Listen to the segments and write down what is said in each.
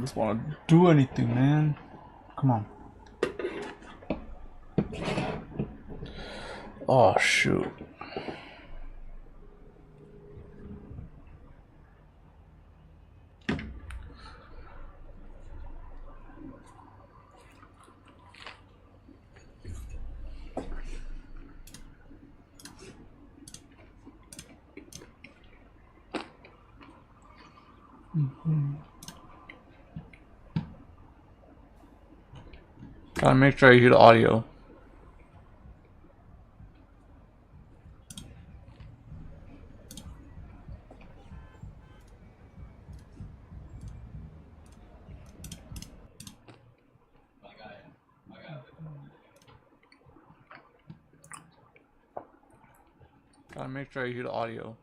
just want to do anything, man. Come on. Oh, shoot. Gotta make sure I hear the audio. Gotta make sure I hear the audio.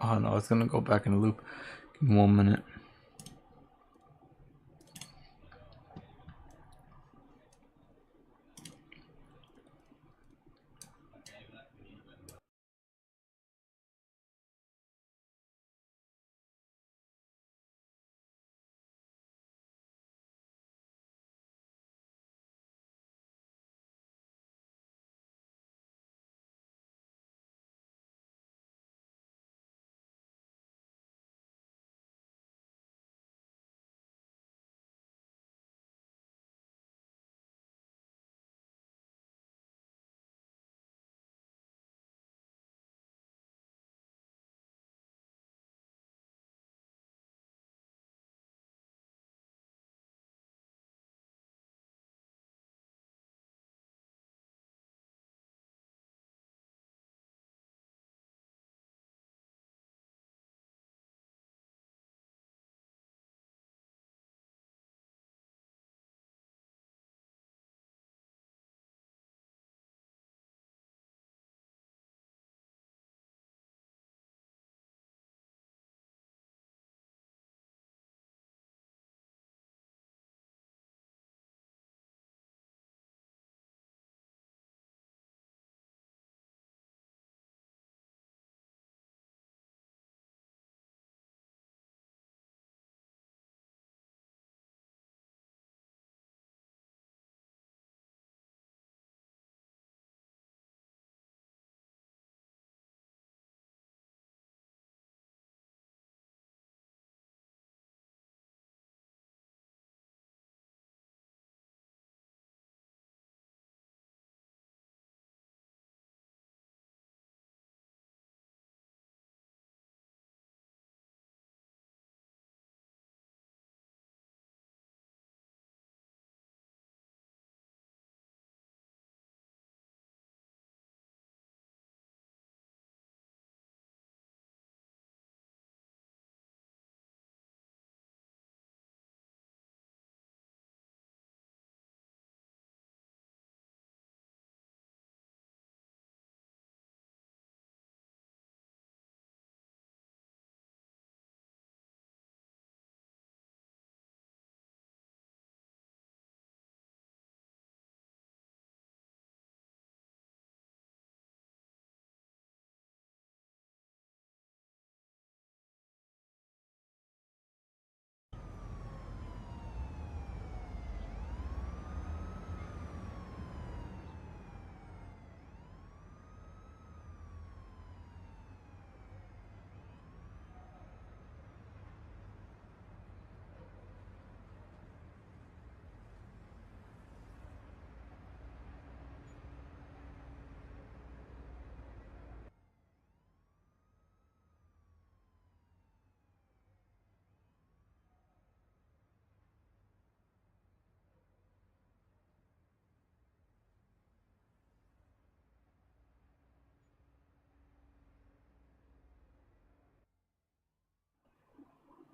Oh no, it's gonna go back in the loop. Give me 1 minute.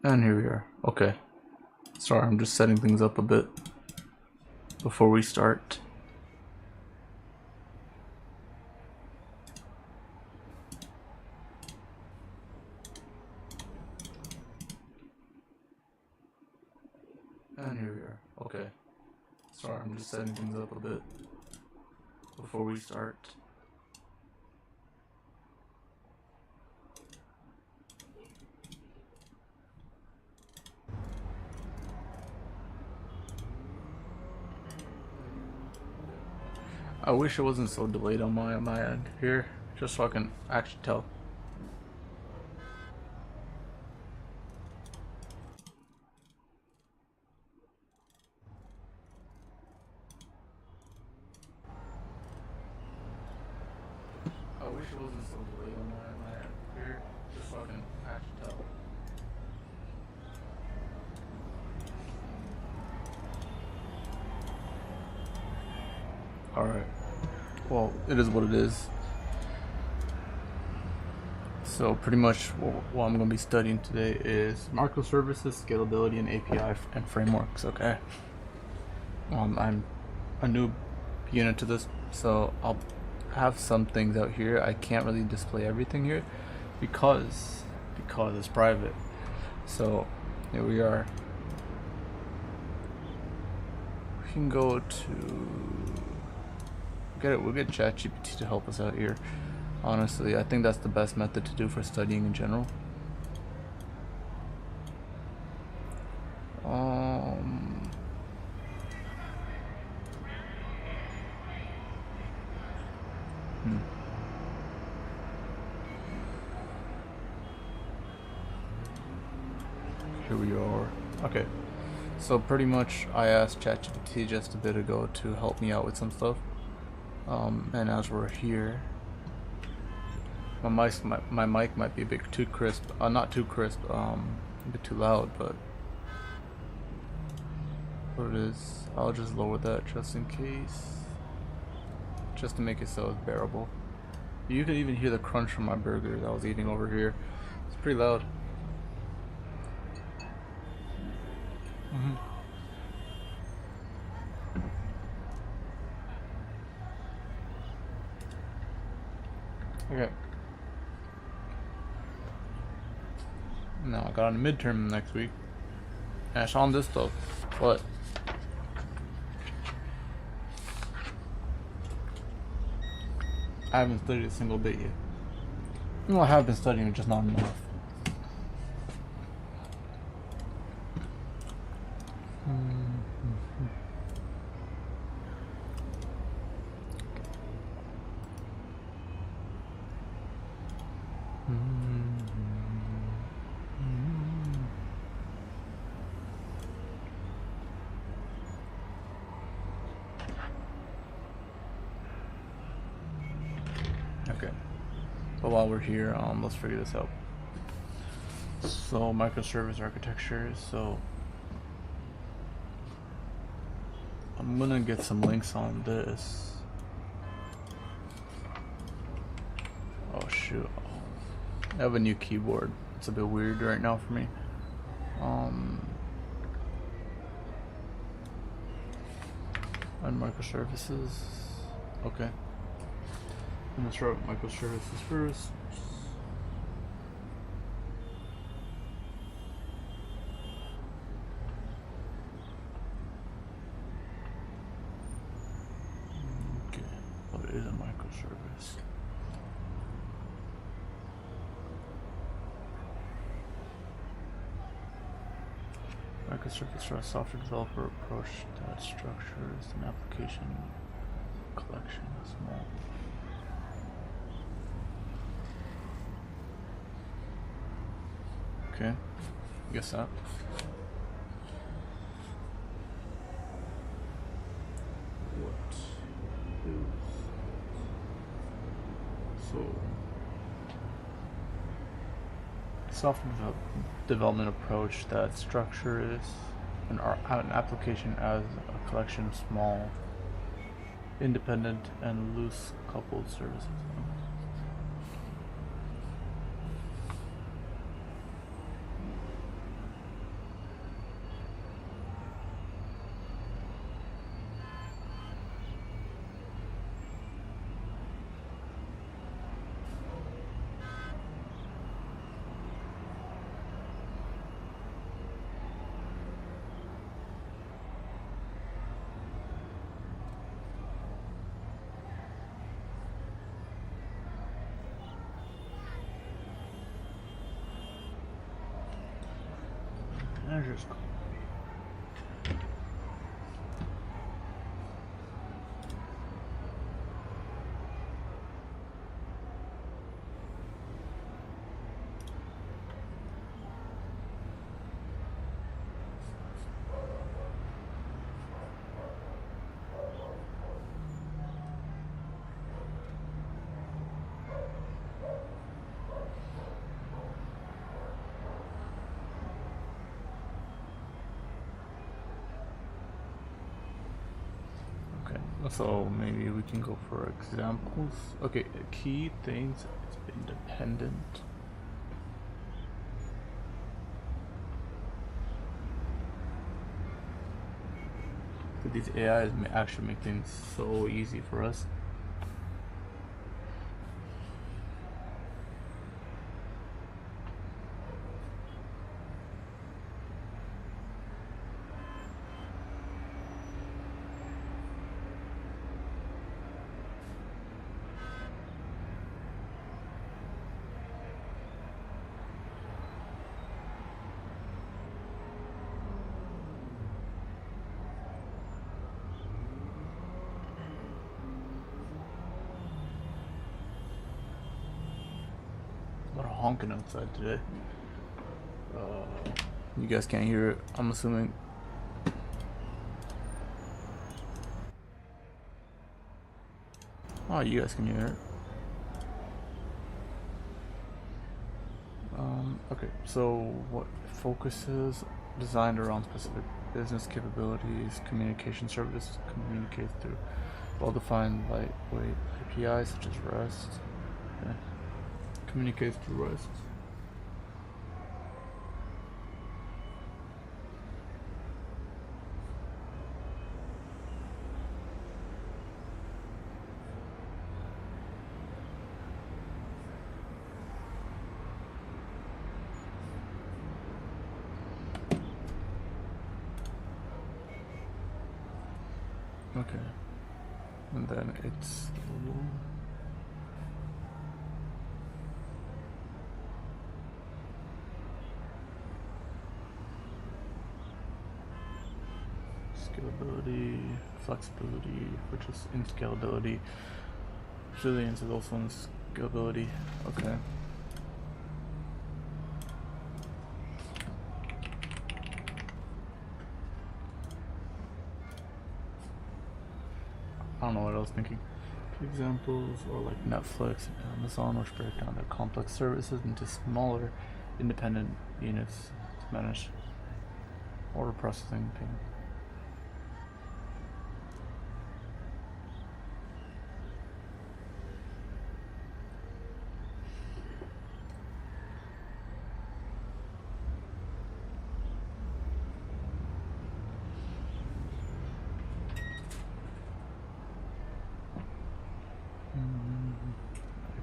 And here we are. Okay. Sorry, I'm just setting things up a bit before we start. And here we are. Okay. Sorry, I'm just setting things up a bit before we start. I wish it wasn't so delayed on my end here, just so I can actually tell. I wish it wasn't so delayed on my end here, just so I can actually tell. Alright. Well, it is what it is. So pretty much what I'm going to be studying today is microservices, scalability, and API and frameworks, okay? I'm a new beginner to this, so I'll have some things out here. I can't really display everything here because it's private. So here we are. We can go to we'll get ChatGPT to help us out here. Honestly, I think that's the best method to do for studying in general. Here we are. Okay. So pretty much I asked ChatGPT just a bit ago to help me out with some stuff. And as we're here, my mic might be a bit too crisp. Not too crisp, a bit too loud, but what it is, I'll just lower that just in case, just to make it so it's bearable. You can even hear the crunch from my burger that I was eating over here. It's pretty loud. Okay. Now I got a midterm next week. And it's on this though, but I haven't studied a single bit yet. No, I have been studying, just not enough. Okay, but while we're here, let's figure this out. So microservice architecture. So I'm gonna get some links on this. Oh shoot! I have a new keyboard. It's a bit weird right now for me. And microservices. Okay. I'm gonna start with microservices first. Okay, what is a microservice? Microservice are a software developer approach that structures an application collection of small. Okay, guess that. What is so software development approach that structures an application as a collection of small, independent, and loose coupled services. manager's copy. So maybe we can go for examples. Okay, key things is independent. So these AIs may actually make things so easy for us. A lot of honking outside today. You guys can't hear it, I'm assuming. Oh, you guys can hear it. Okay, so what focuses designed around specific business capabilities, communication service communicates through well-defined lightweight APIs such as REST. Okay. Communicates through REST. Okay, and then it's scalability, flexibility, which is in scalability. Resilience is also in scalability. Okay. I don't know what I was thinking. Examples are like Netflix and Amazon, which break down their complex services into smaller, independent units to manage order processing payment.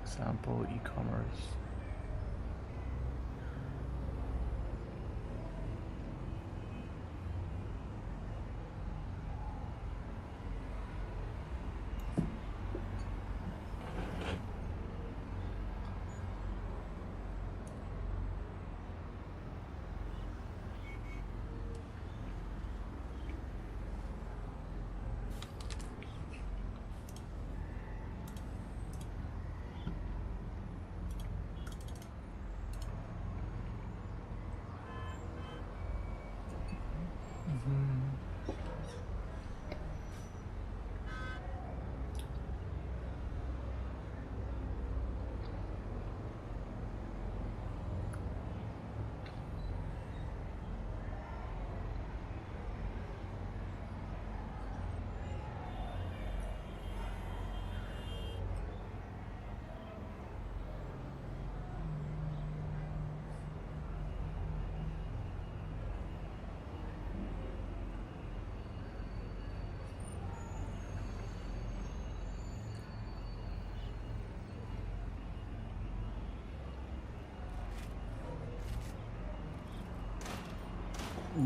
Example, e-commerce.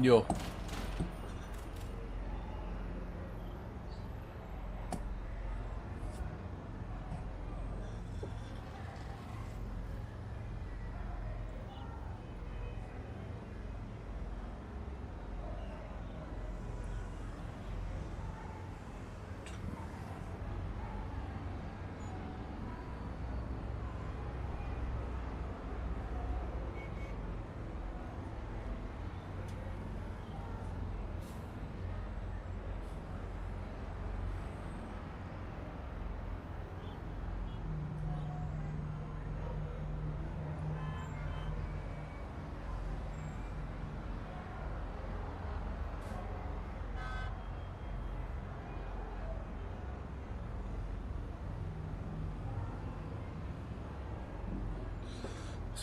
Yo.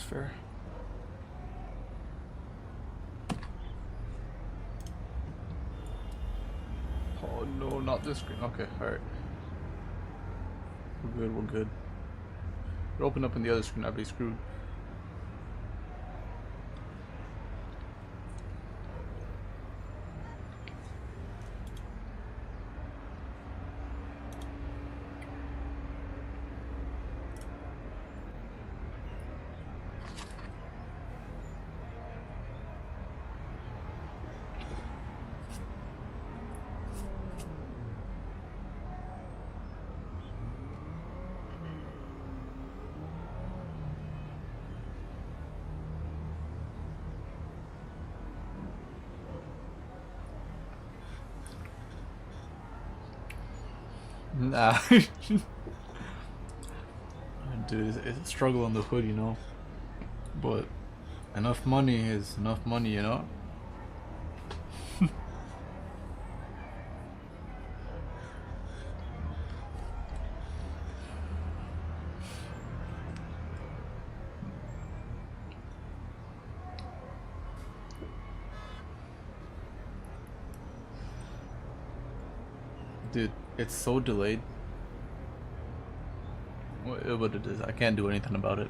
fair. Oh no, not this screen. Okay, alright. We're good, we're good. If it opened up in the other screen, I'd be screwed. Nah. Dude, it's a struggle on the hood, you know? But enough money is enough money, you know? Dude, it's so delayed. What it is, I can't do anything about it.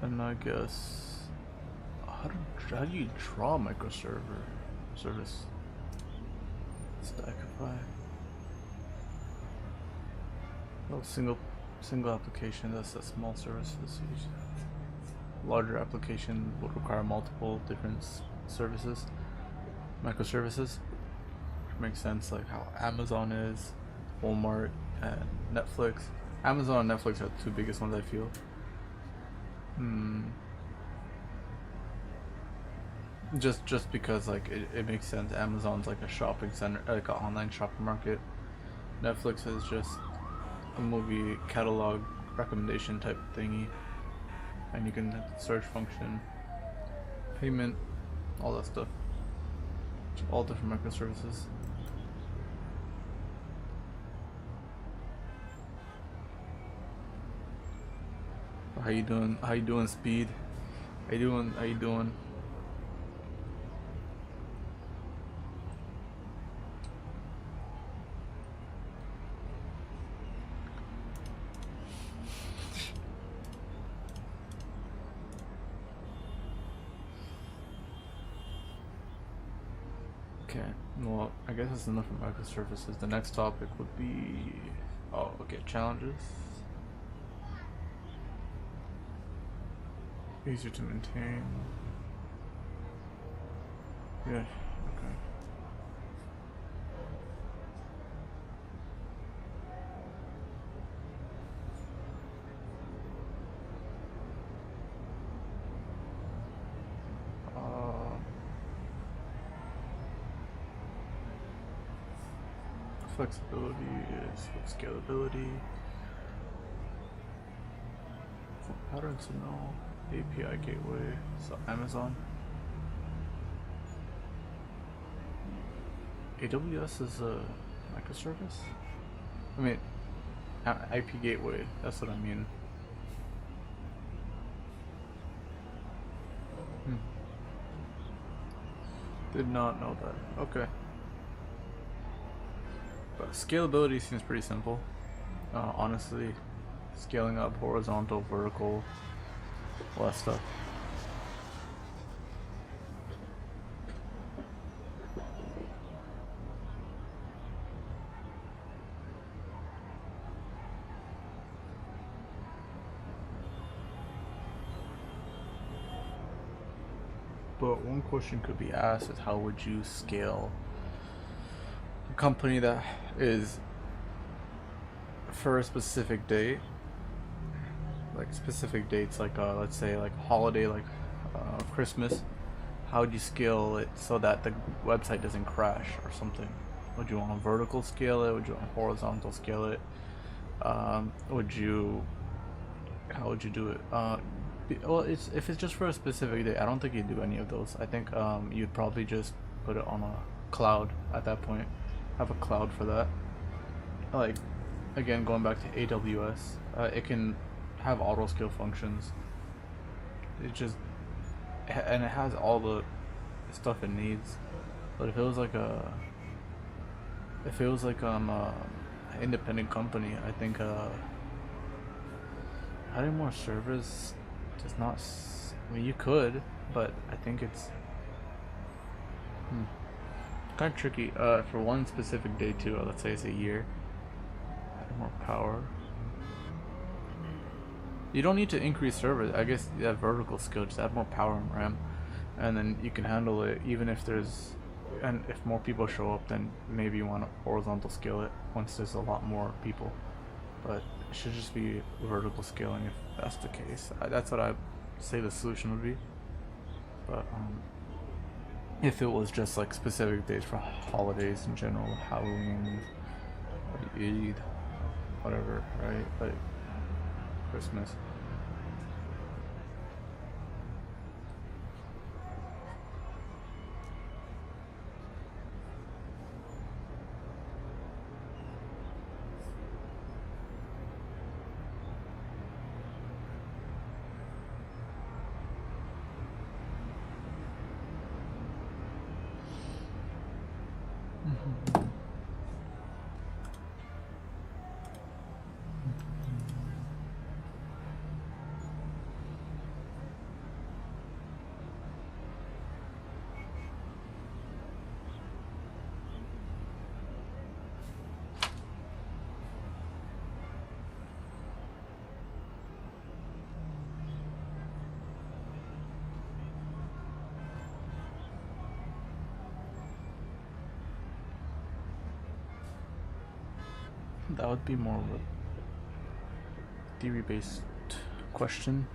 And I guess how do you draw a service? Stackify. Oh, single application. That's a small service. Larger application would require multiple different services. Microservices, which makes sense, like how Amazon is, Walmart, and Netflix. Amazon and Netflix are the two biggest ones, I feel. Just because like it makes sense. Amazon's like a shopping center, like an online shopping market. Netflix is just a movie catalog recommendation type thingy, and you can have search function, payment, all that stuff. All different microservices. How you doing? How you doing, Speed? How you doing? How you doing? Okay, well, I guess that's enough for microservices. The next topic would be, oh, okay, challenges. Easier to maintain. Yeah, okay. Flexibility is scalability. Patterns to know. API gateway. So Amazon. AWS is a microservice? I mean, IP gateway. That's what I mean. Did not know that. Okay. But scalability seems pretty simple. Honestly, scaling up horizontal, vertical, all that stuff. But one question could be asked is how would you scale a company that is for a specific date, like specific dates, like let's say like holiday, like Christmas. How would you scale it so that the website doesn't crash or something? Would you want to vertical scale it? Would you want to horizontal scale it? How would you do it? Well, it's if it's just for a specific day, I don't think you'd do any of those. I think you'd probably just put it on a cloud at that point. Have a cloud for that. Like, again, going back to AWS, it can have auto scale functions. It just and it has all the stuff it needs. But if it was like independent company, I think adding more servers does not. I mean, you could, but I think it's kind of tricky. For one specific day too. Let's say it's a year. Add more power. You don't need to increase servers. I guess you have vertical scale. Just add more power and RAM, and then you can handle it. Even if there's, and if more people show up, then maybe you want to horizontal scale it once there's a lot more people. But it should just be vertical scaling if that's the case. That's what I say the solution would be. But if it was just like specific days for holidays in general, Halloween, Eid, whatever, right? Like Christmas. That would be more of a theory-based question.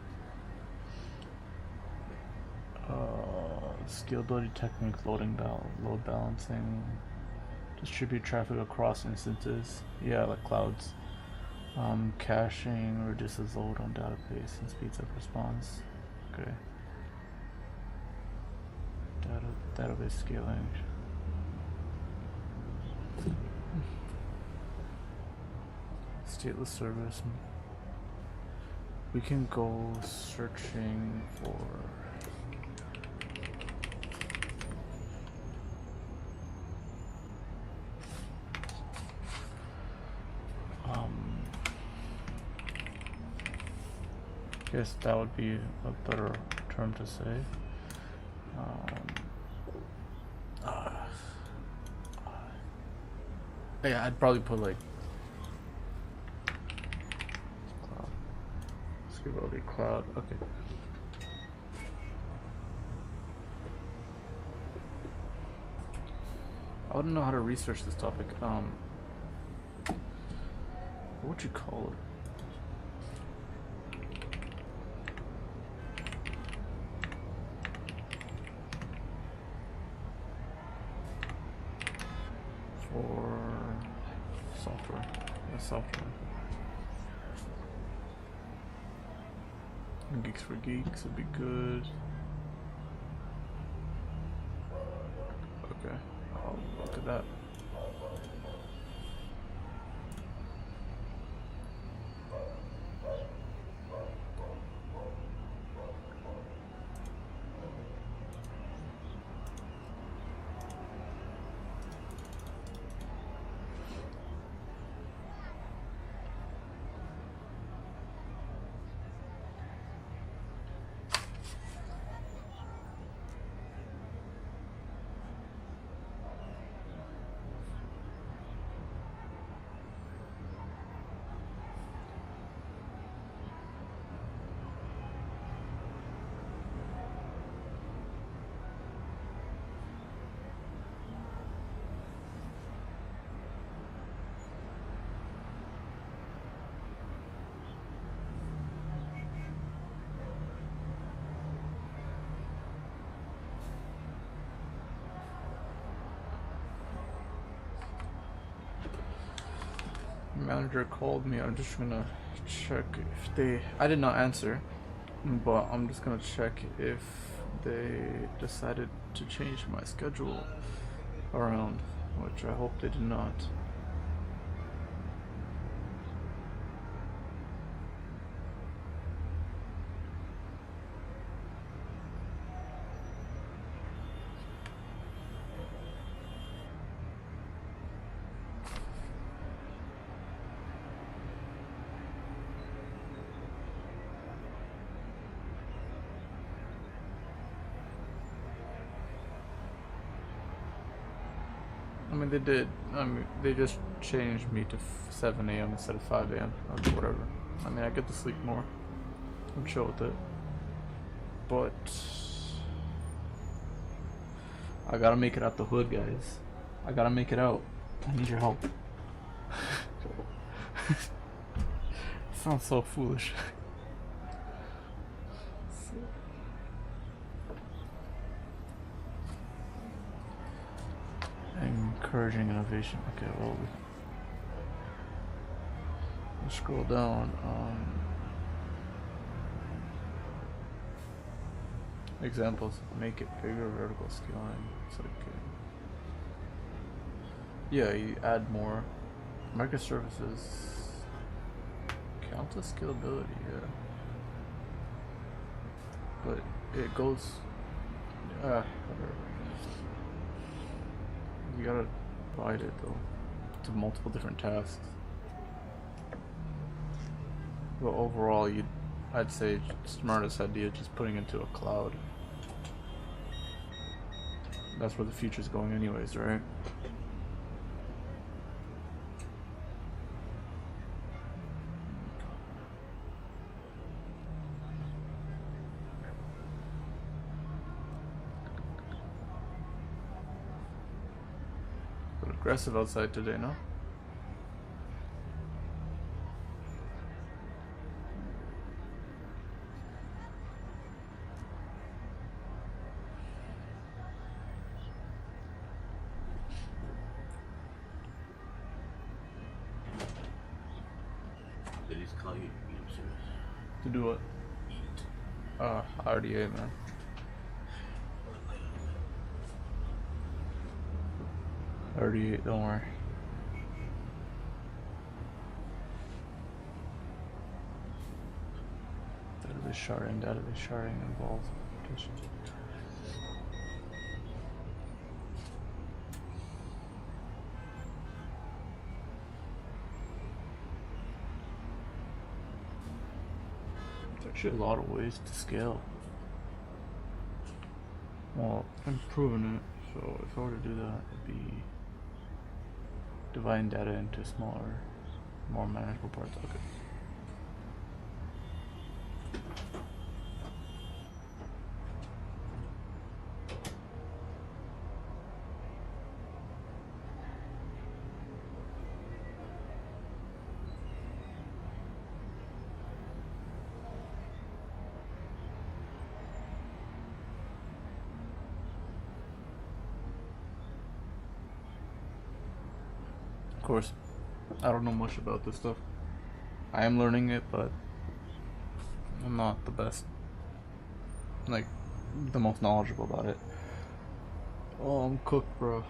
Scalability technique, load balancing, distribute traffic across instances. Yeah, like clouds. Caching reduces load on database and speeds up response. Okay. Database scaling. Stateless service. We can go searching for I guess that would be a better term to say. Yeah, I'd probably put like Scalability cloud. Okay. I wouldn't know how to research this topic. What would you call it? For software. Yeah, software. Geeks for Geeks would be good. Okay, I'll look at that. Manager called me. I'm just gonna check if they. I did not answer. But I'm just gonna check if they decided to change my schedule around, which I hope they did not. I mean, they did. I mean, they just changed me to 7 a.m. instead of 5 a.m. or whatever. I mean, I get to sleep more. I'm chill with it. But I gotta make it out the hood, guys. I gotta make it out. I need your help. Sounds so foolish. Encouraging innovation. Okay, well, we'll scroll down. Examples. Make it bigger. Vertical scaling. It's like, yeah, you add more. Microservices count as scalability, yeah. But it goes. Whatever. You gotta divide it though to multiple different tasks. But overall, I'd say smartest idea just putting it into a cloud. That's where the future's going anyways, right? But aggressive outside today, no? Call you to do what? Eat. I already ate, man. I already ate, don't worry. Database sharding involves partition. There's actually a lot of ways to scale. Well, I'm proving it, so if I were to do that, it'd be dividing data into smaller, more manageable parts. Okay. Of course, I don't know much about this stuff. I am learning it, but I'm not the best, like, the most knowledgeable about it. Oh, I'm cooked, bro.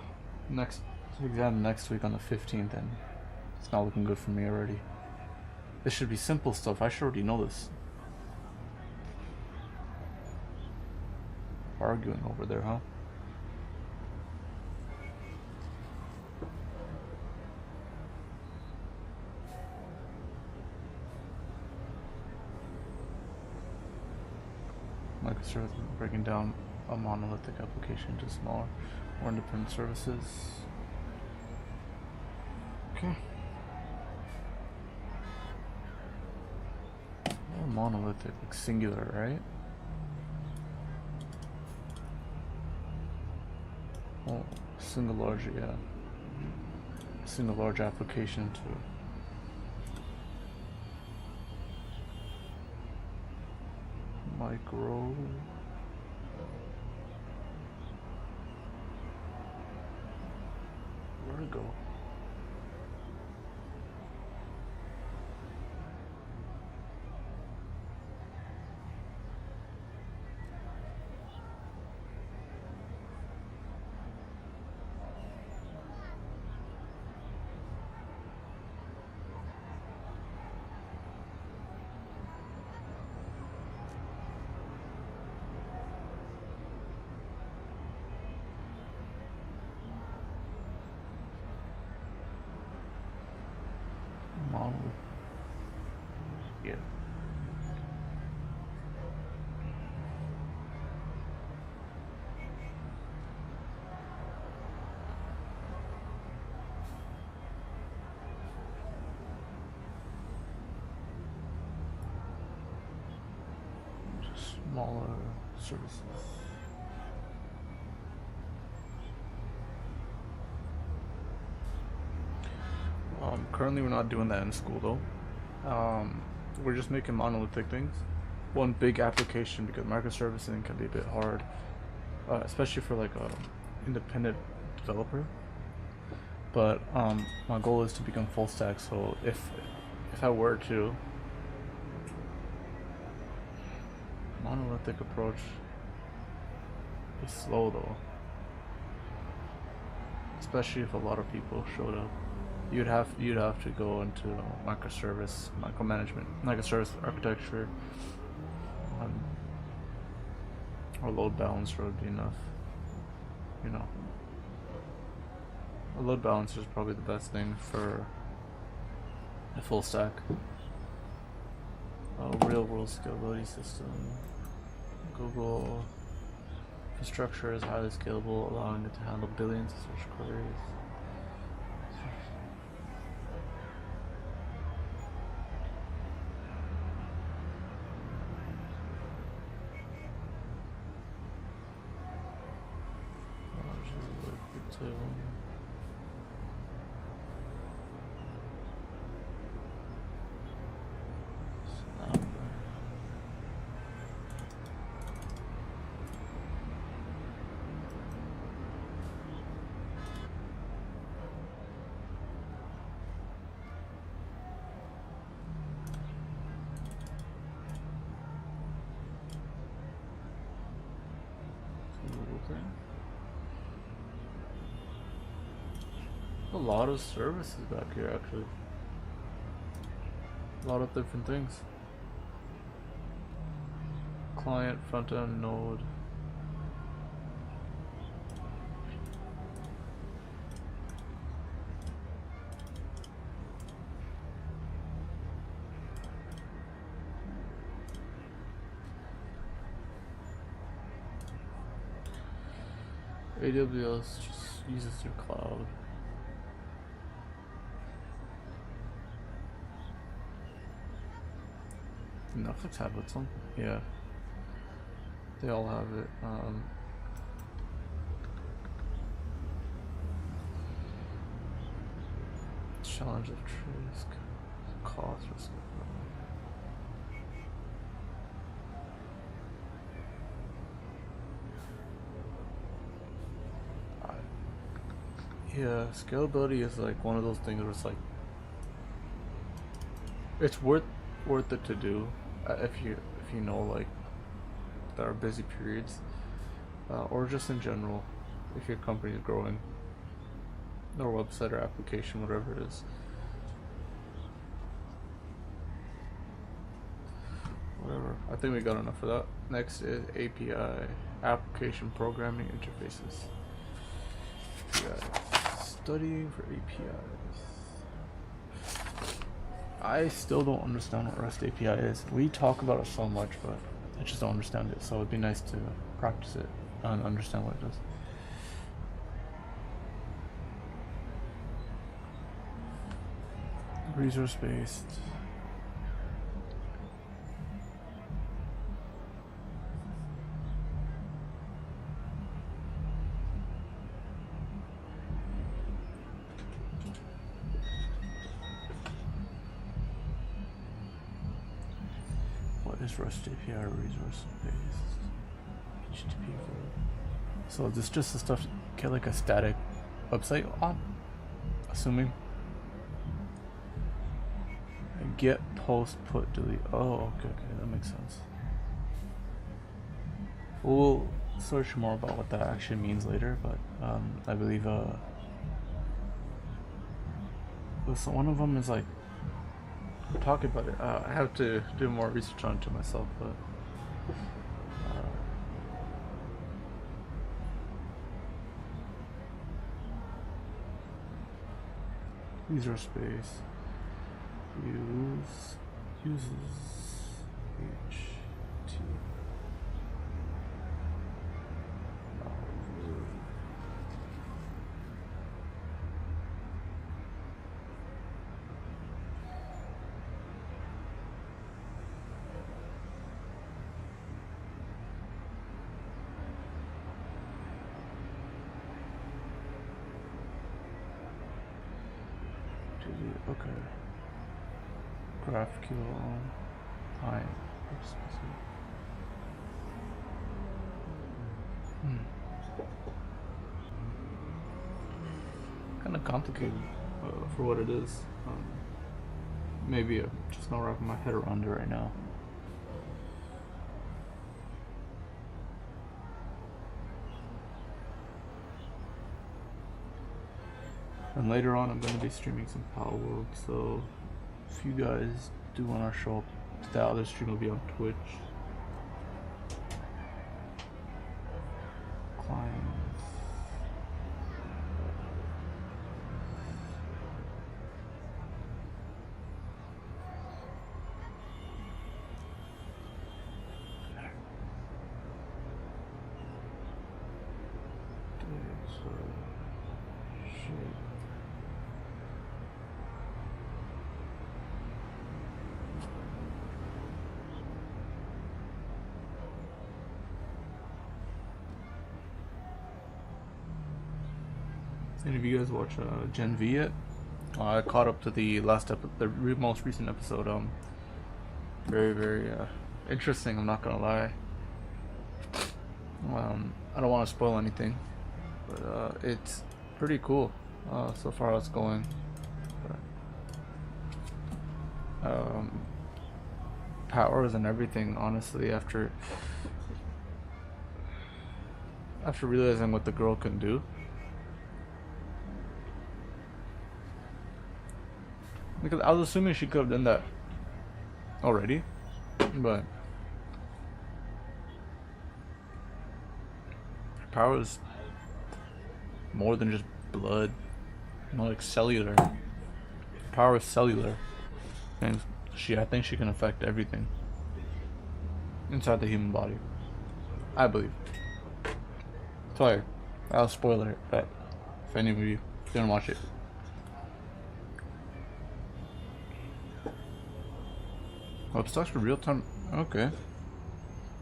Next exam next week on the 15th, and it's not looking good for me already. This should be simple stuff. I should already know this. Arguing over there, huh? Microservices breaking down a monolithic application into smaller, more independent services. Okay. More monolithic, like singular, right? Oh, single large, yeah. Single large application to micro. Where'd it go? monolith. Yeah. Just smaller services. Currently we're not doing that in school though. We're just making monolithic things. One big application, because microservicing can be a bit hard, especially for like a independent developer. But my goal is to become full stack. So if I were to, monolithic approach is slow though, especially if a lot of people showed up. You'd have to go into microservice micromanagement, microservice architecture, or load balancer would be enough. You know, a load balancer is probably the best thing for a full stack. A real world scalability system. Google infrastructure is highly scalable, allowing it to handle billions of search queries. A lot of services back here, actually. A lot of different things. Client, front end, node. AWS just uses your cloud. Netflix have it, some. Yeah. They all have it. Challenge of risk, cost, risk. Yeah, scalability is like one of those things where it's like it's worth it to do if you know like there are busy periods, or just in general if your company is growing, or website or application, whatever it is. Whatever. I think we got enough of that. Next is API, application programming interfaces. API. Studying for APIs. I still don't understand what REST API is. We talk about it so much, but I just don't understand it. So it'd be nice to practice it and understand what it does. Resource based. REST API resource based HTTP. So this just the stuff to get like a static website on, assuming. And get, post, put, delete. Oh, okay, that makes sense. We'll search more about what that actually means later, but I believe so one of them is like, we're talking about it. I have to do more research on it myself, but resource space. uses HT. Okay. GraphQL time. Kind of complicated for what it is. Maybe I'm just not wrapping my head around it right now. And later on, I'm going to be streaming some Power World, so if you guys do want to show up to that other stream, will be on Twitch. Clients. Any of you guys watch Gen V yet? I caught up to the last most recent episode. Very interesting. I'm not gonna lie. I don't want to spoil anything, but it's pretty cool so far. It's going. Powers and everything. Honestly, after realizing what the girl can do. Because I was assuming she could have done that already, but her power is more than just blood, more like cellular. Her power is cellular, and I think she can affect everything inside the human body, I believe. Sorry, I'll spoil it, but if any of you didn't watch it. Webstocks for real time. Okay.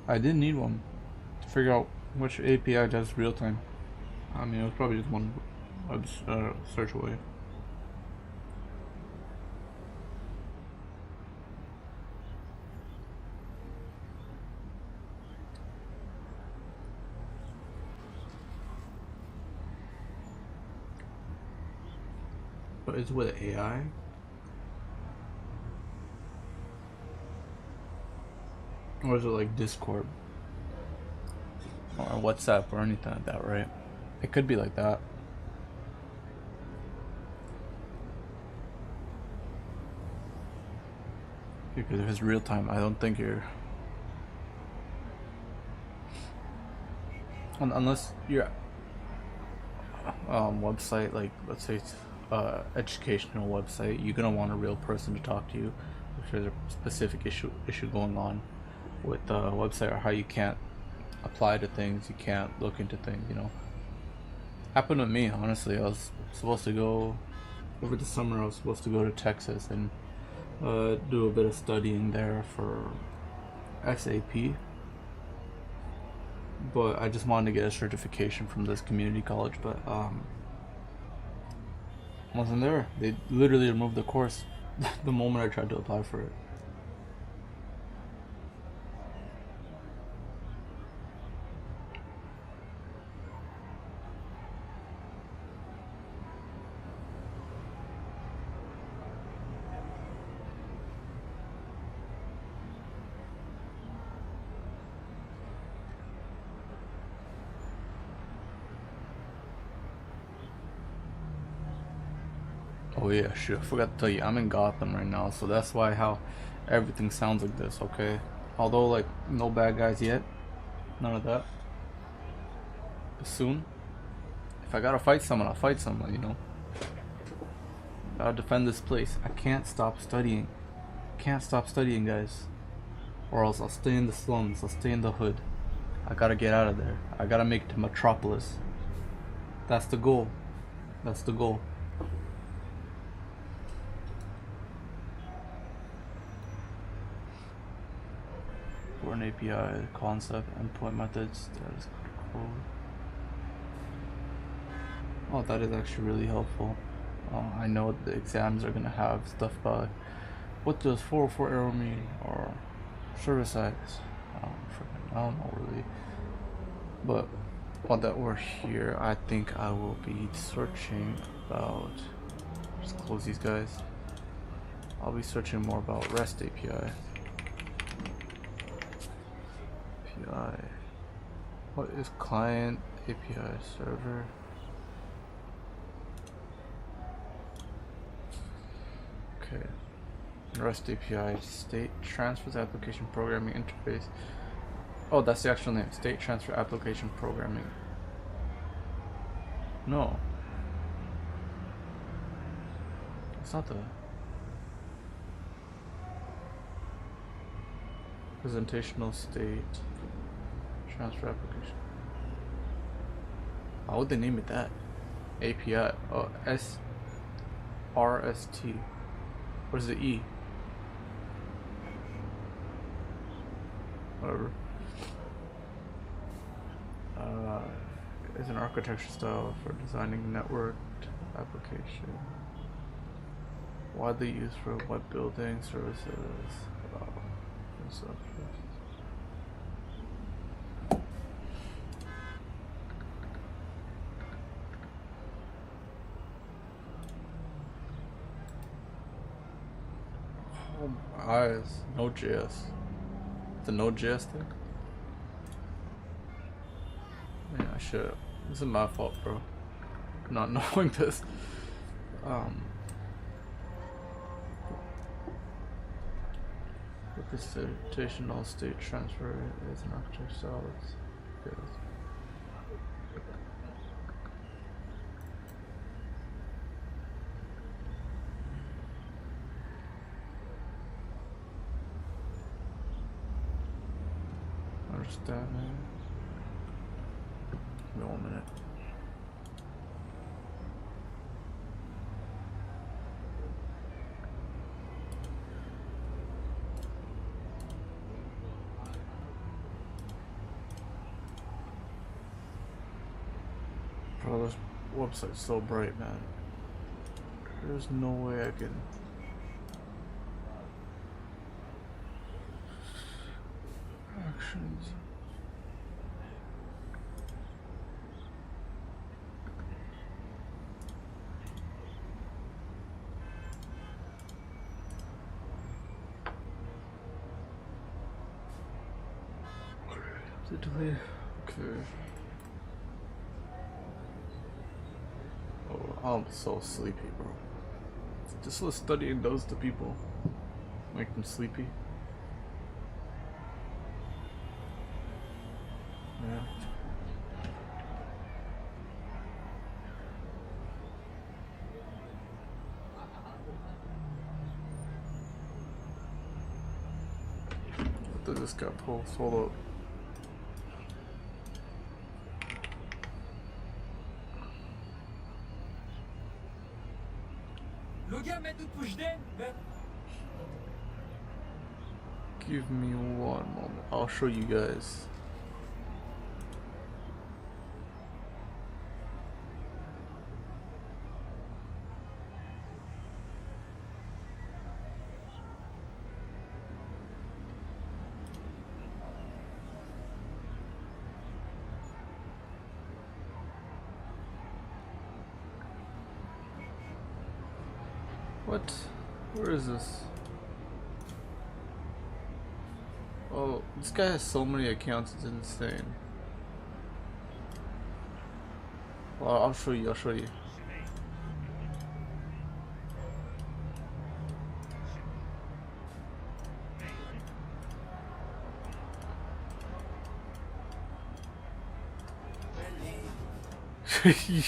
I did need one to figure out which API does real time. I mean, it was probably just one web search away. But it's with AI. Or is it like Discord or WhatsApp or anything like that, right? It could be like that. Because if it's real time, I don't think you're unless your website, like let's say it's educational website, you're gonna want a real person to talk to you if there's a specific issue going on with the website, or how you can't apply to things, you can't look into things, you know. Happened with me, honestly. I was supposed to go over the summer. I was supposed to go to Texas and do a bit of studying there for SAP, but I just wanted to get a certification from this community college, but wasn't there. They literally removed the course the moment I tried to apply for it. Oh yeah, shoot, I forgot to tell you, I'm in Gotham right now, so that's why how everything sounds like this, okay? Although, like, no bad guys yet, none of that. But soon, if I gotta fight someone, I'll fight someone, you know? Gotta defend this place. I can't stop studying. Can't stop studying, guys. Or else I'll stay in the slums. I'll stay in the hood. I gotta get out of there. I gotta make it to Metropolis. That's the goal. That's the goal. For an API concept, endpoint methods, status code. Oh, that is actually really helpful. I know the exams are gonna have stuff about what does 404 error mean or service size. I don't know really. But while that we're here, I think I will be searching about. Just close these guys. I'll be searching more about REST API. What is client API server? Okay. REST API state transfers application programming interface. Oh, that's the actual name. State transfer application programming. No. It's not the presentational state transfer application. How would they name it that? API. Oh, RST. What is the E? Whatever. Is an architecture style for designing networked application. Widely used for web building services. Oh my eyes. Node.js. The Node.js thing? Man, I should. This is my fault, bro. Not knowing this. Representational state transfer is an architecture style. Understand it. Give me 1 minute. Bro, this website's so bright, man. There's no way I can. Actions. Delete. Okay. Oh, I'm so sleepy, bro. Just what studying does to people. Make them sleepy. Yeah. What did this guy post? Hold up. Give me 1 moment. I'll show you guys. What? Where is this? Oh, this guy has so many accounts, it's insane. Well, I'll show you,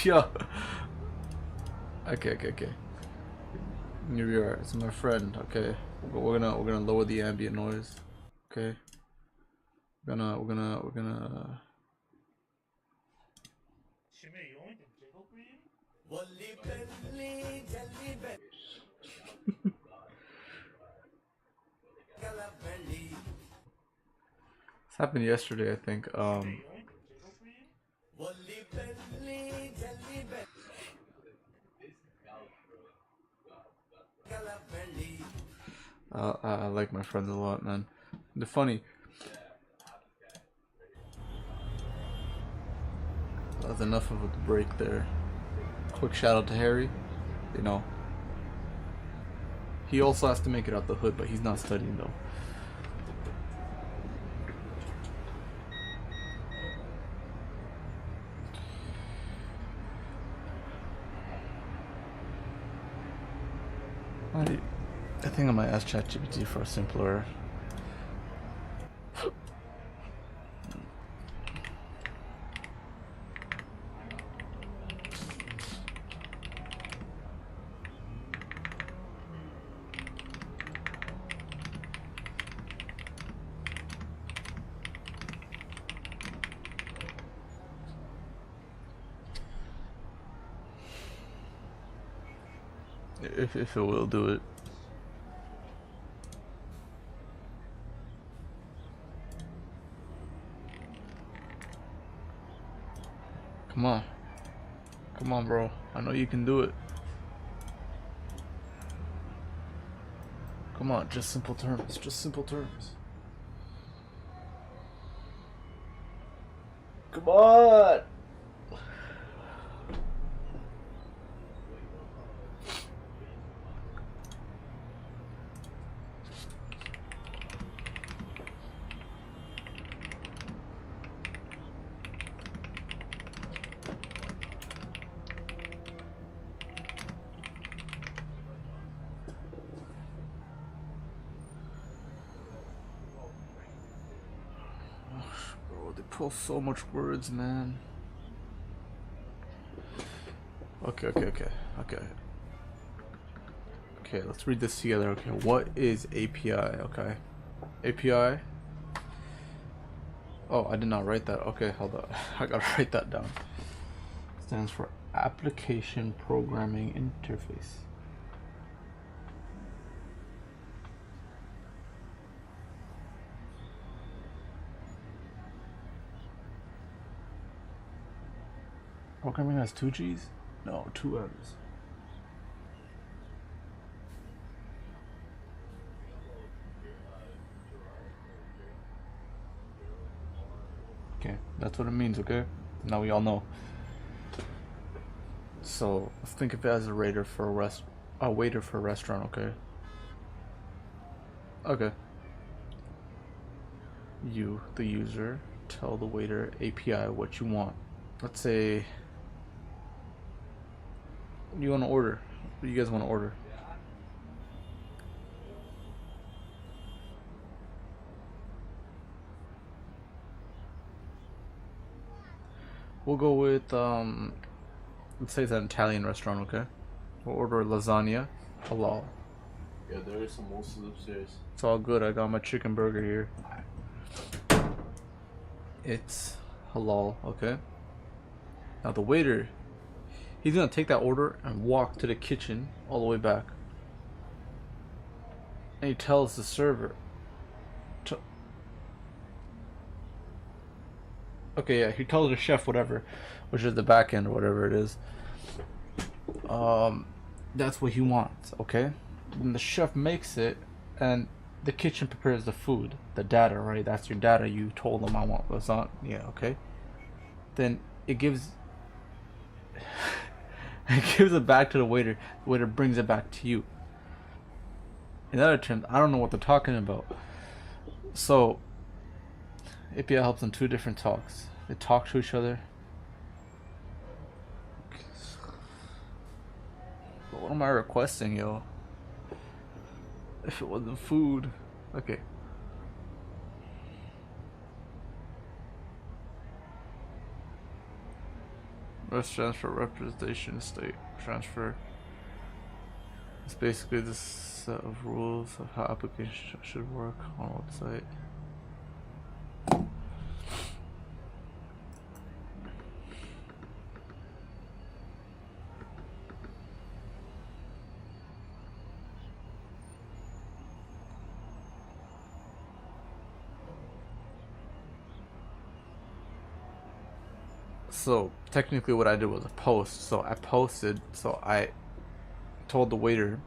Yeah. Okay. You're right. It's my friend. Okay, we're gonna lower the ambient noise. Okay, we're gonna. This happened yesterday, I think. I like my friends a lot, man. They're funny. That's enough of a break there. Quick shout out to Harry. You know, he also has to make it out the hood, but he's not studying though. I think I might ask ChatGPT for a simpler. If it will do it. Come on. Come on, bro. I know you can do it. Come on, just simple terms. Just simple terms. Come on! Bro, they pull so much words, man. Okay. Okay, let's read this together. Okay, what is API? Okay. API. Oh, I did not write that. Okay, hold on. I gotta write that down. Stands for Application Programming Interface. Programming has 2 G's? No, 2 M's. Okay, that's what it means, okay? Now we all know. So, let's think of it as a waiter for a restaurant, okay? Okay. You, the user, tell the waiter API what you want. Let's say you want to order. What do you guys want to order? We'll go with let's say it's an Italian restaurant, okay? We'll order lasagna, halal. Yeah, there is some mousse upstairs. It's all good. I got my chicken burger here. It's halal, okay? Now the waiter, he's gonna take that order and walk to the kitchen all the way back. And he tells the server to, okay, yeah, he tells the chef whatever, which is the back end or whatever it is. That's what he wants, okay? Then the chef makes it, and the kitchen prepares the food, the data, right? That's your data. You told them I want lasagna, yeah, okay? Then it gives it back to the waiter. The waiter brings it back to you. In other terms, I don't know what they're talking about. So API helps in 2 different talks. They talk to each other. But what am I requesting, yo? If it wasn't food. Okay. Rest transfer representation state transfer. It's basically this set of rules of how applications should work on a website. So technically what I did was a post. So I posted, so I told the waiter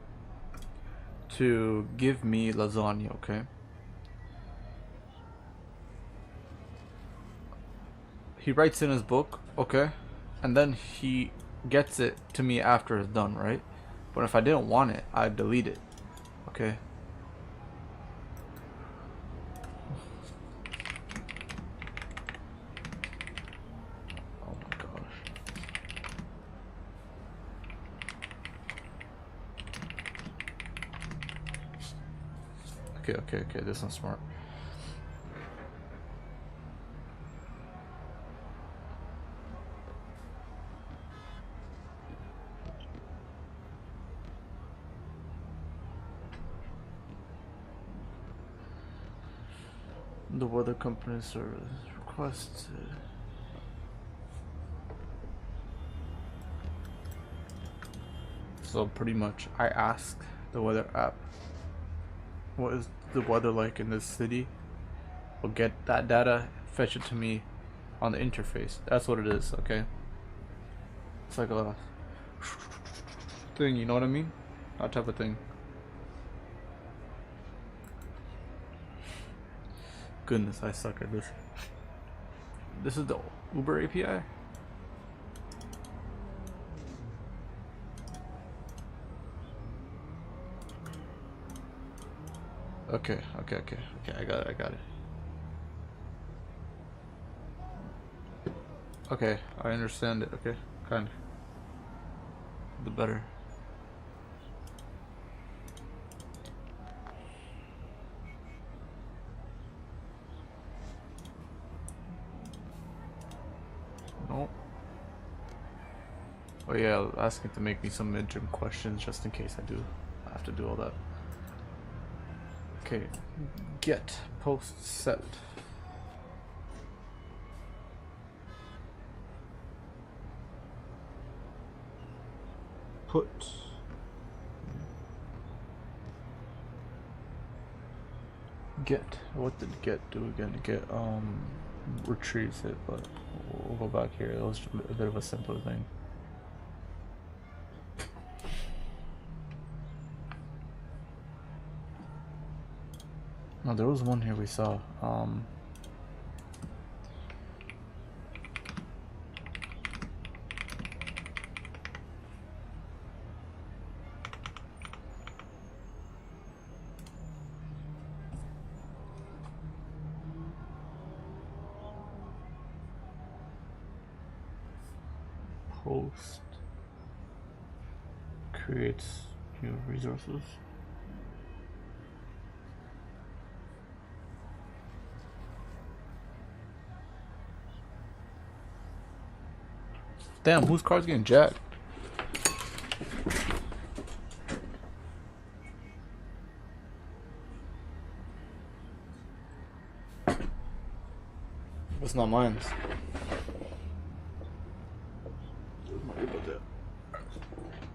to give me lasagna, okay? He writes in his book, okay? And then he gets it to me after it's done, right? But if I didn't want it, I'd delete it, okay? Oh my gosh. Okay, this one's smart. The weather company service requested. So pretty much I ask the weather app, what is the weather like in this city? We'll get that data, fetch it to me on the interface. That's what it is, okay? It's like a thing, you know what I mean? That type of thing. Goodness, I suck at this. This is the Uber API? Okay, I got it. Okay, I understand it, okay, kind of. The better. No. Oh yeah, asking to make me some midterm questions just in case I do have to do all that. Okay, get post set. Put get. What did get do again? Get retrieves it, but we'll go back here. It was a bit of a simpler thing. No, there was one here we saw. Post creates new resources. Damn, whose car's getting jacked? It's not mine.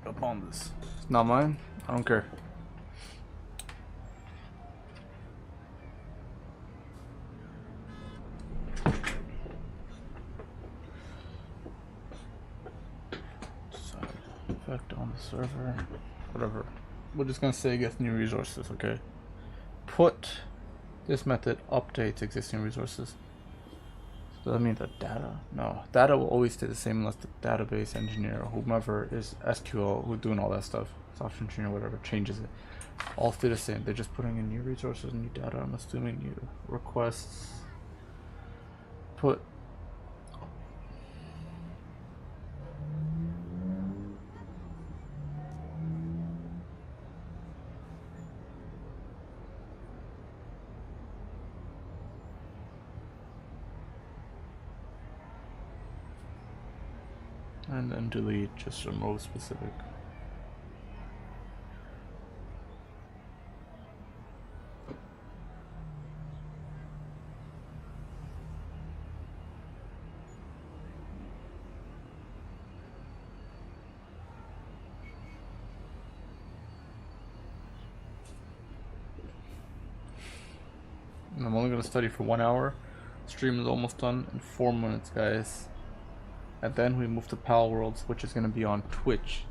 Upon this. It's not mine. I don't care. Effect on the server. Whatever. We're just gonna say it gets new resources, okay? Put this method updates existing resources. Does that mean the data? No. Data will always stay the same unless the database engineer or whomever is SQL who's doing all that stuff, software engineer, whatever, changes it. All stay the same. They're just putting in new resources, new data. I'm assuming new requests. Put and then delete just some row specific. And I'm only gonna study for 1 hour. Stream is almost done in 4 minutes, guys. And then we move to Pal Worlds, which is gonna be on Twitch.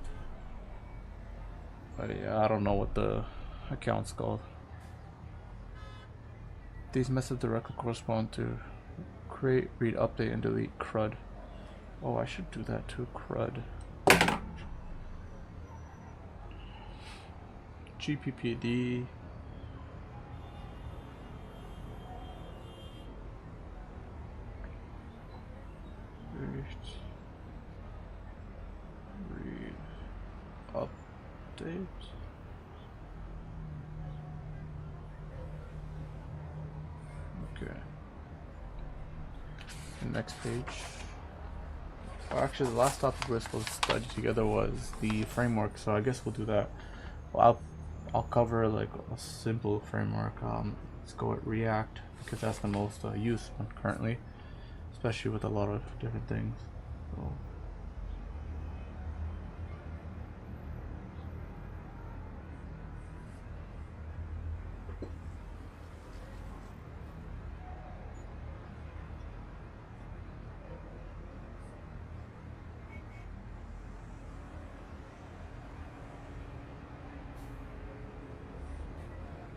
Yeah, I don't know what the account's called. These methods directly correspond to create, read, update, and delete CRUD. Oh, I should do that too, CRUD. GPPD. Read, update. Okay. The next page. Well, actually, the last topic we're supposed to study together was the framework, so I guess we'll do that. Well, I'll cover like a simple framework. Let's go with React because that's the most used one currently, especially with a lot of different things.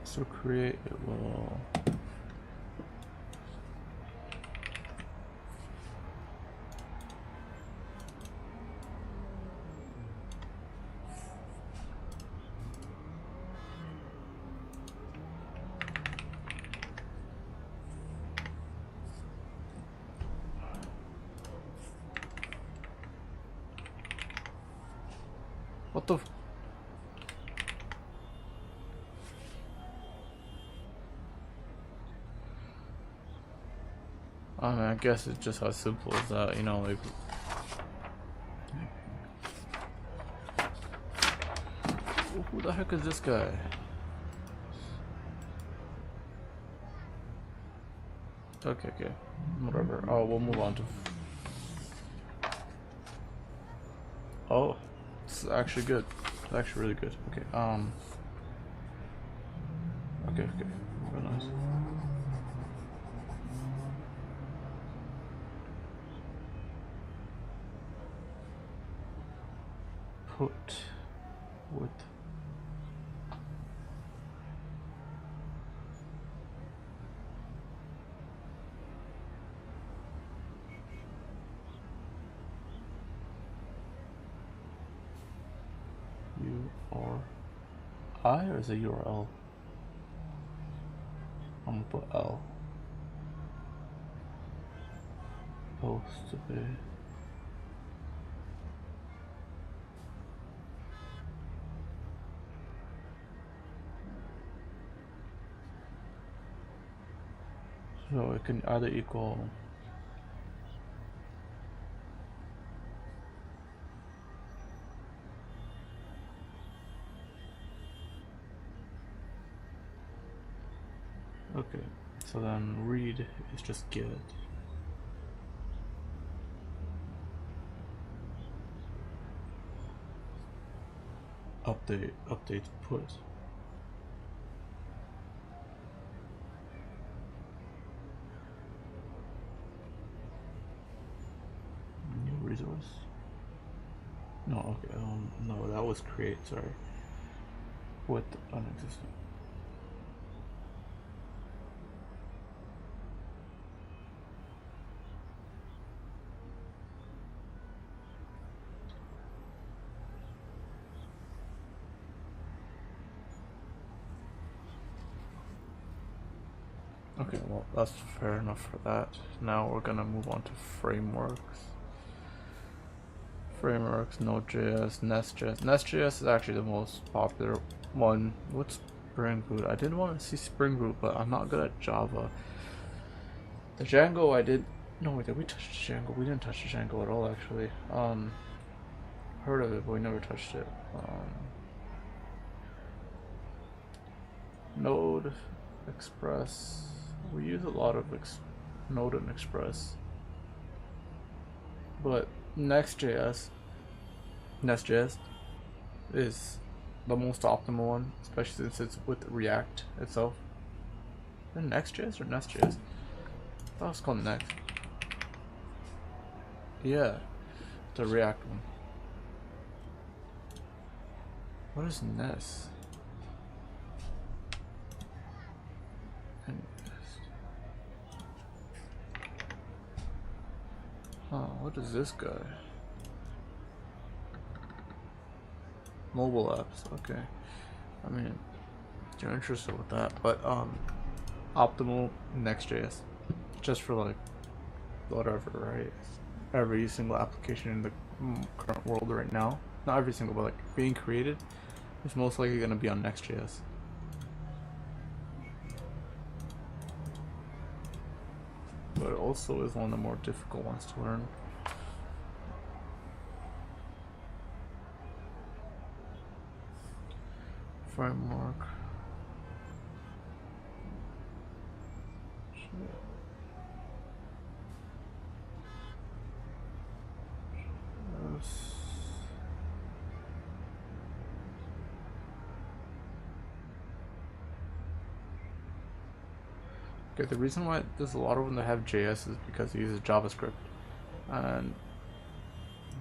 So create it will what the I mean, I guess it's just as simple as that, you know, like who the heck is this guy? Okay, whatever. Oh, we'll move on to. Oh, it's actually good. It's actually really good. Okay. Okay. Very nice. Put with. URI or is it URL? I'm gonna put L. Supposed to be. So it can either equal. Okay, so then read is just get. Update put. New resource. No, okay, no, that was create, sorry. With unexistent. Okay, well, that's fair enough for that. Now we're gonna move on to frameworks. Frameworks, Node.js, Nest.js. Nest.js is actually the most popular one. What's Spring Boot? I did want to see Spring Boot, but I'm not good at Java. The Django I did. No, wait, did we touch Django? We didn't touch Django at all, actually. Heard of it, but we never touched it. Node, Express. We use a lot of Node and Express. But Nest.js is the most optimal one, especially since it's with React itself. The Next.js or Nest.js? I thought it was called Next. Yeah, the React one. What is Nest? Oh, what is this guy? Mobile apps, okay. I mean, you're interested with that, but optimal Next.js, just for like whatever, right? Every single application in the current world right now, not every single, but like being created, is most likely going to be on Next.js. But it also is one of the more difficult ones to learn. Framework. Okay, the reason why there's a lot of them that have JS is because it uses JavaScript. And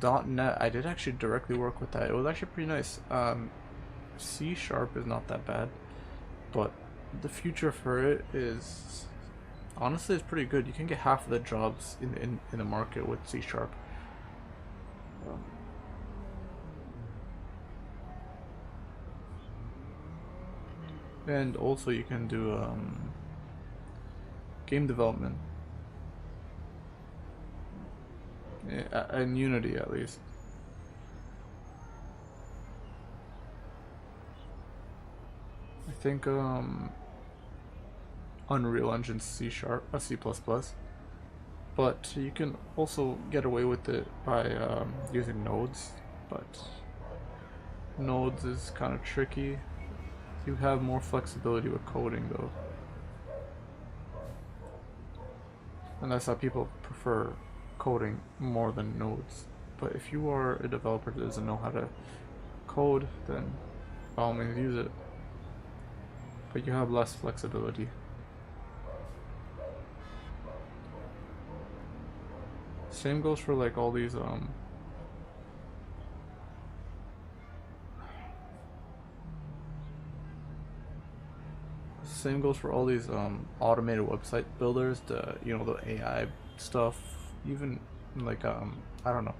.NET, I did actually directly work with that. It was actually pretty nice. C# is not that bad, but the future for it is honestly it's pretty good. You can get half of the jobs in the market with C#. And also you can do game development. In Unity at least. I think Unreal Engine C#, C++, but you can also get away with it by using nodes, but nodes is kind of tricky. You have more flexibility with coding though, and that's how people prefer coding more than nodes. But if you are a developer that doesn't know how to code, then by all means use it, but you have less flexibility. Same goes for like all these automated website builders, the the AI stuff, even like I don't know,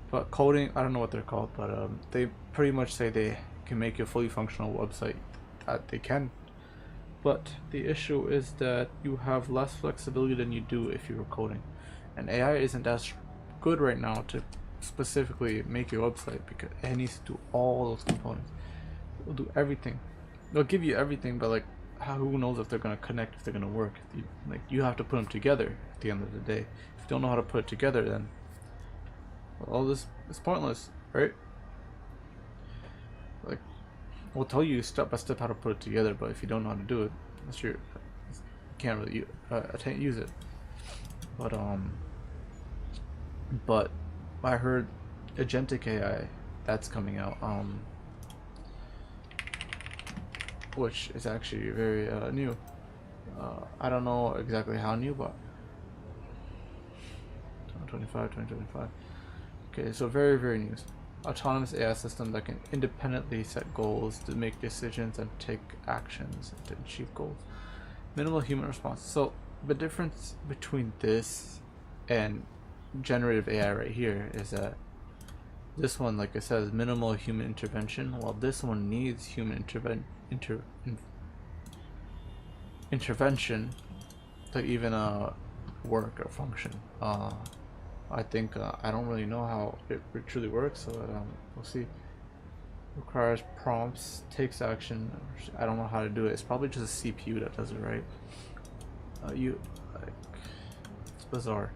but coding, I don't know what they're called, but they pretty much say they can make a fully functional website. That they can, but the issue is that you have less flexibility than you do if you were coding, and AI isn't as good right now to specifically make your website because it needs to do all those components. It will do everything. They'll give you everything, but like who knows if they're gonna connect, if they're gonna work. You have to put them together at the end of the day. If you don't know how to put it together, then all this is pointless, right? Like, we'll tell you step by step how to put it together, but if you don't know how to do it, you can't really use it. But I heard agentic AI that's coming out, which is actually very new. I don't know exactly how new, but 2025. Okay, so very, very new. Autonomous AI system that can independently set goals, to make decisions and take actions to achieve goals. Minimal human response. So the difference between this and generative AI right here is that this one, like I said, is minimal human intervention, while this one needs human intervention to even work or function. I think I don't really know how it truly works, so we'll see. Requires prompts, takes action. I don't know how to do it. It's probably just a CPU that does it, right? It's bizarre.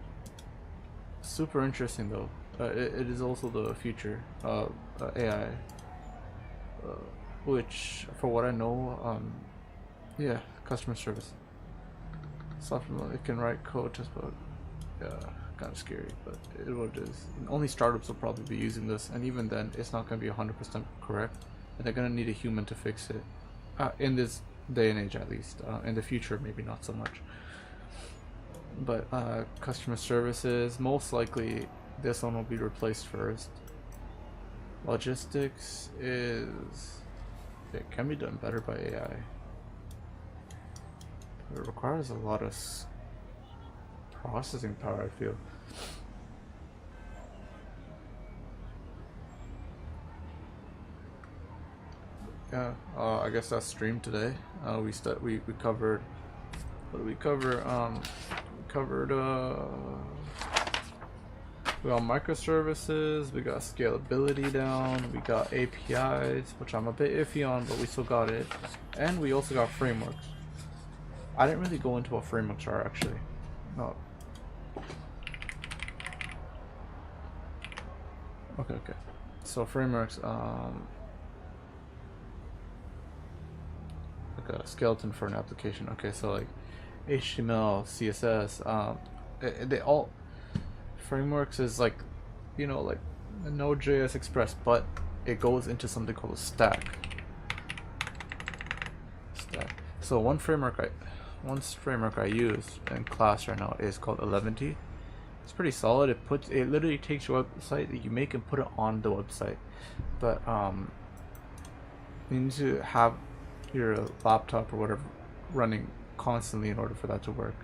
Super interesting though. It is also the future of AI, which, for what I know, yeah, customer service. Software, it can write code just about, yeah, kind of scary, but it is what it is. Only startups will probably be using this, and even then, it's not going to be 100% correct, and they're going to need a human to fix it. In this day and age at least. In the future, maybe not so much. But customer services, most likely this one will be replaced first. Logistics is, it can be done better by AI. But it requires a lot of processing power, I feel. Yeah, I guess that's stream today. We covered, what did we cover? We got microservices, we got scalability down, we got APIs, which I'm a bit iffy on, but we still got it. And we also got frameworks. I didn't really go into what frameworks are actually. No. Okay. So frameworks, like a skeleton for an application. Okay, so like HTML, CSS, they all frameworks is like, you know, like the Node.js Express, but it goes into something called a stack. So one framework I use in class right now is called 11T. It's pretty solid. It literally takes your website that you make and put it on the website. But you need to have your laptop or whatever running constantly in order for that to work,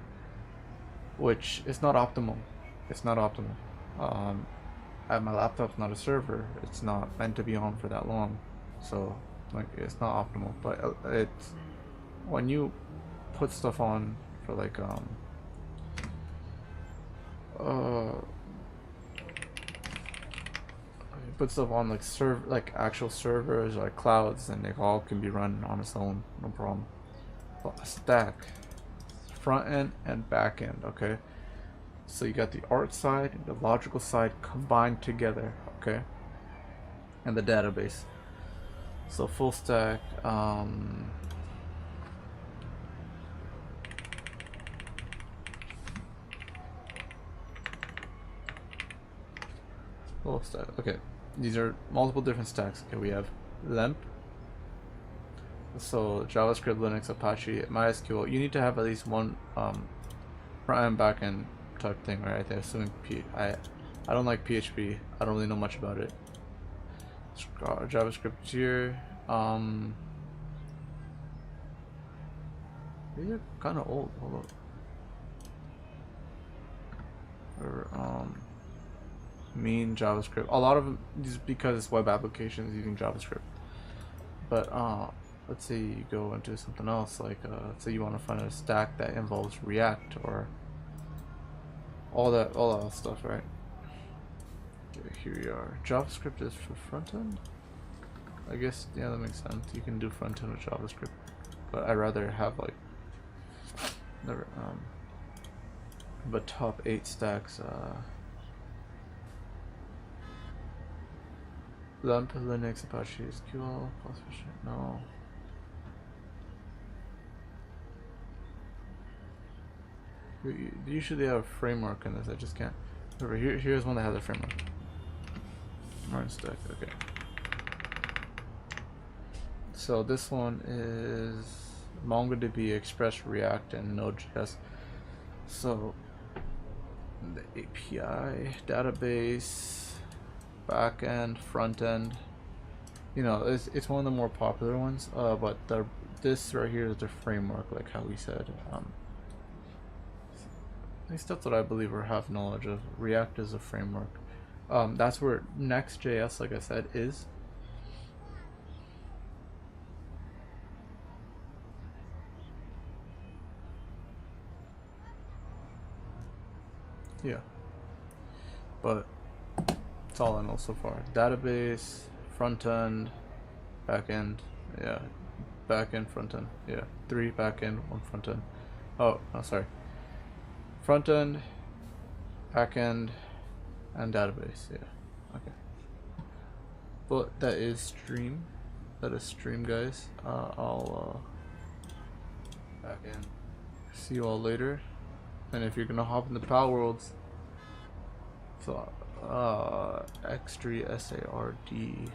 which is not optimal. It's not optimal. My laptop's not a server. It's not meant to be on for that long, so like it's not optimal. But it's when you put stuff on for like put stuff on like actual servers or like clouds, and they all can be run on its own, no problem. But a stack, front end and back end, okay? So you got the art side and the logical side combined together, okay? And the database. So full stack, full stack, okay. These are multiple different stacks. Okay, we have LEMP. So JavaScript, Linux, Apache, MySQL. You need to have at least one front end, back end type thing, right? They're assuming I don't like PHP. I don't really know much about it. JavaScript here. These are kind of old. Hold up. Or mean JavaScript. A lot of them just because it's web applications using JavaScript. But let's say you go into something else, like let's say you want to find a stack that involves React or all that stuff, right? Okay, here we are. JavaScript is for front end. I guess, yeah, that makes sense. You can do front end with JavaScript, but I'd rather have like but top 8 stacks. LAMP, Linux, Apache, SQL, no. Usually have a framework in this. I just can't. Remember, here's one that has a framework. Modern stack. Okay. So this one is MongoDB, Express, React, and Node.js. So the API, database, backend, front end. You know, it's one of the more popular ones. But this right here is the framework, like how we said. At least that's what I believe or have knowledge of. React is a framework. That's where Next.js, like I said, is. Yeah. But it's all I know so far. Database, front end, back end. Yeah. Back end, front end. Yeah. 3 back end, 1 front end. Oh, no, sorry. Front end, back end, and database. Yeah. Okay. But that is stream. That is stream, guys. I'll back end. See you all later. And if you're gonna hop in the Pal Worlds, so X3 SARD